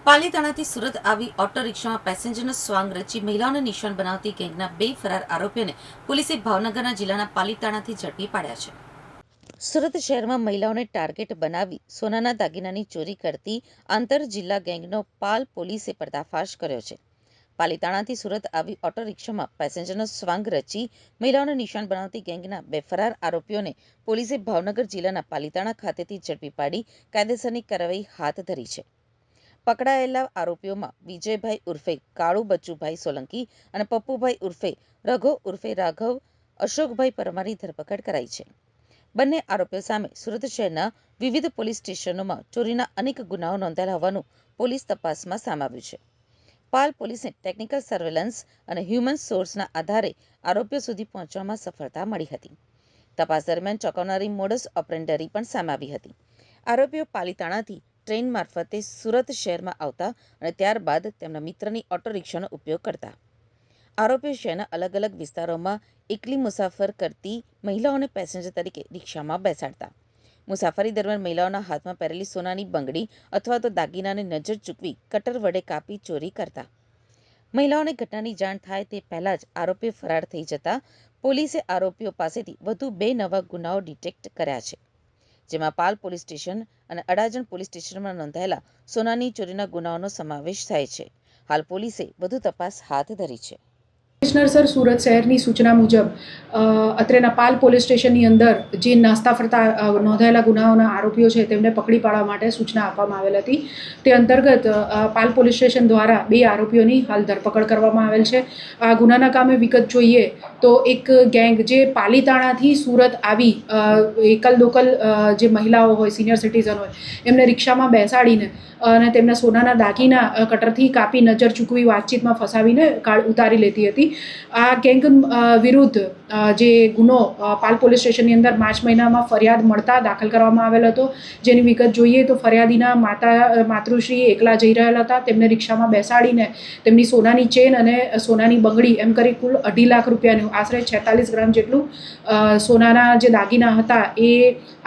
પાલીતાણાથી સુરત આવી ઓટો રિક્ષામાં પેસેન્જરનો સ્વાંગ રચી મહિલાઓને નિશાન બનાવતી ગેંગના 2 ફરાર આરોપીઓને પોલીસે ભાવનગરના જિલ્લાના પાલીતાણાથી ઝડપી પાડ્યા છે. સુરત શહેરમાં મહિલાઓને ટાર્ગેટ બનાવી સોનાના દાગીનાની ચોરી કરતી આંતર જિલ્લા ગેંગનો પાલ પોલીસે પર્દાફાશ કર્યો છે. પાલીતાણાથી સુરત આવી ઓટો રિક્ષામાં પેસેન્જરનો સ્વાંગ રચી મહિલાઓને નિશાન બનાવતી ગેંગના 2 ફરાર આરોપીઓને પોલીસે ભાવનગર જિલ્લાના પાલીતાણા ખાતેથી ઝડપી પાડી કાયદેસરની કાર્યવાહી હાથ ધરી છે. પકડાયેલા આરોપીઓમાં વિજયભાઈ ઉર્ફે કાળુ બચુભાઈ સોલંકી અને પપ્પુભાઈ ઉર્ફે રઘો ઉર્ફે રાઘવ અશોકભાઈ પરમારની ધરપકડ કરાઈ છે. બંને આરોપીઓ સામે સુરત શહેરના વિવિધ પોલીસ સ્ટેશનોમાં ચોરીના અનેક ગુનાઓ નોંધાયેલા હોવાનું પોલીસ તપાસમાં સામે આવ્યું છે. પાલ પોલીસને ટેકનિકલ સર્વેલન્સ અને હ્યુમન સોર્સના આધારે આરોપીઓ સુધી પહોંચવામાં સફળતા મળી હતી. તપાસ દરમિયાન ચોંકાવનારી મોડસ ઓપરેન્ડરી પણ સામે આવી હતી. આરોપીઓ પાલીતાણાથી ટ્રેન મારફતે સુરત શહેરમાં આવતા અને ત્યારબાદ તેમના મિત્રની ઓટો રિક્ષાનો ઉપયોગ કરતા. આરોપીઓ શહેરના અલગ અલગ વિસ્તારોમાં એકલી મુસાફર કરતી મહિલાઓને પેસેન્જર તરીકે રિક્ષામાં બેસાડતા. મુસાફરી દરમિયાન મહિલાઓના હાથમાં પહેરેલી સોનાની બંગડી અથવા તો દાગીનાને નજર ચૂકવી કટર વડે કાપી ચોરી કરતા. મહિલાઓને ઘટનાની જાણ થાય તે પહેલા જ આરોપીઓ ફરાર થઈ જતા પોલીસે આરોપીઓ પાસેથી વધુ 2 નવા ગુનાઓ ડિટેક્ટ કર્યા છે, જેમાં પાલ પોલીસ સ્ટેશન અને અડાજણ પોલીસ સ્ટેશનમાં નોંધાયેલા સોનાની ચોરીના ગુનાઓનો સમાવેશ થાય છે. હાલ પોલીસે વધુ તપાસ હાથ ધરી છે. કમિશનર સર સુરત શહેરની સૂચના મુજબ અત્રેના પાલ પોલીસ સ્ટેશનની અંદર જે નાસ્તા ફરતા નોંધાયેલા ગુનાઓના આરોપીઓ છે તેમને પકડી પાડવા માટે સૂચના આપવામાં આવેલ હતી. તે અંતર્ગત પાલ પોલીસ સ્ટેશન દ્વારા 2 આરોપીઓની હાલ ધરપકડ કરવામાં આવેલ છે. આ ગુનાના કામે વિગત જોઈએ તો એક ગેંગ જે પાલીતાણાથી સુરત આવી એકલ લોકલ જે મહિલાઓ હોય, સિનિયર સિટીઝન હોય, એમને રિક્ષામાં બેસાડીને અને તેમના સોનાના દાગીના કટરથી કાપી નજર ચૂકવી વાતચીતમાં ફસાવીને ઉતારી લેતી હતી. આ ગેંગ વિરુદ્ધ જે ગુનો પાલ પોલીસ સ્ટેશનની અંદર માર્ચ મહિનામાં ફરિયાદ મળતા દાખલ કરવામાં આવેલ હતો. જેની વિગત જોઈએ તો ફરિયાદીના માતૃશ્રી એકલા જઈ રહેલા હતા. તેમને રિક્ષામાં બેસાડીને તેમની સોનાની ચેન અને સોનાની બંગડી એમ કરી કુલ 2.5 લાખ રૂપિયાનું આશરે 46 ગ્રામ જેટલું સોનાના જે દાગીના હતા એ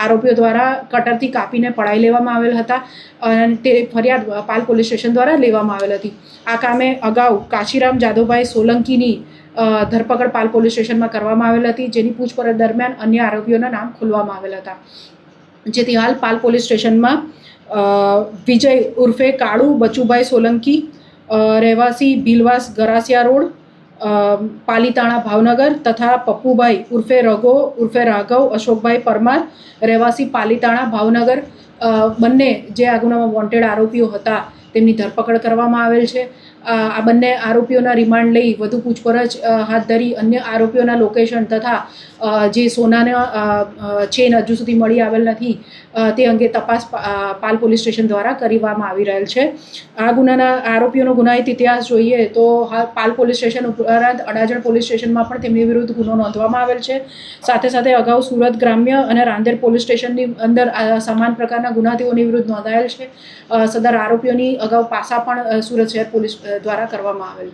આરોપીઓ દ્વારા કટરથી કાપીને પડાવી લેવામાં આવેલ હતા અને તે ફરિયાદ પાલ પોલીસ સ્ટેશન દ્વારા લેવામાં આવેલ હતી. આ કામે અગાઉ કાશીરામ જાદવભાઈ સોલંકીની ધરપકડ પાલ પોલીસ સ્ટેશનમાં કરવામાં આવેલ હતી, જેની પૂછપરછ દરમિયાન અન્ય આરોપીઓના નામ ખોલવામાં આવેલ હતા. જેથી હાલ પાલ પોલીસ સ્ટેશનમાં વિજય ઉર્ફે કાળુ બચુભાઈ સોલંકી, રહેવાસી ભીલવાસ ગરાસિયા રોડ, પાલીતાણા ભાવનગર, તથા પપ્પુભાઈ ઉર્ફે રઘો ઉર્ફે રાઘવ અશોકભાઈ પરમાર, રહેવાસી પાલીતાણા ભાવનગર, બંને જે આ ગુનામાં વોન્ટેડ આરોપીઓ હતા તેમની ધરપકડ કરવામાં આવેલ છે. આ બંને આરોપીઓના રિમાન્ડ લઈ વધુ પૂછપરછ હાથ ધરી અન્ય આરોપીઓના લોકેશન તથા જે સોનાના ચેન હજુ સુધી મળી આવેલ નથી તે અંગે તપાસ પાલ પોલીસ સ્ટેશન દ્વારા કરવામાં આવી રહેલ છે. આ ગુનાના આરોપીઓનો ગુનાહિત ઇતિહાસ જોઈએ તો હાલ પાલ પોલીસ સ્ટેશન ઉપરાંત અડાજણ પોલીસ સ્ટેશનમાં પણ તેમની વિરુદ્ધ ગુનો નોંધવામાં આવેલ છે. સાથે સાથે અગાઉ સુરત ગ્રામ્ય અને રાંદેર પોલીસ સ્ટેશનની અંદર સમાન પ્રકારના ગુના તેઓની વિરુદ્ધ નોંધાયેલ છે. સદર આરોપીઓની અગાઉ પાસા પણ સુરત શહેર પોલીસ દ્વારા કરવામાં આવેલ છે.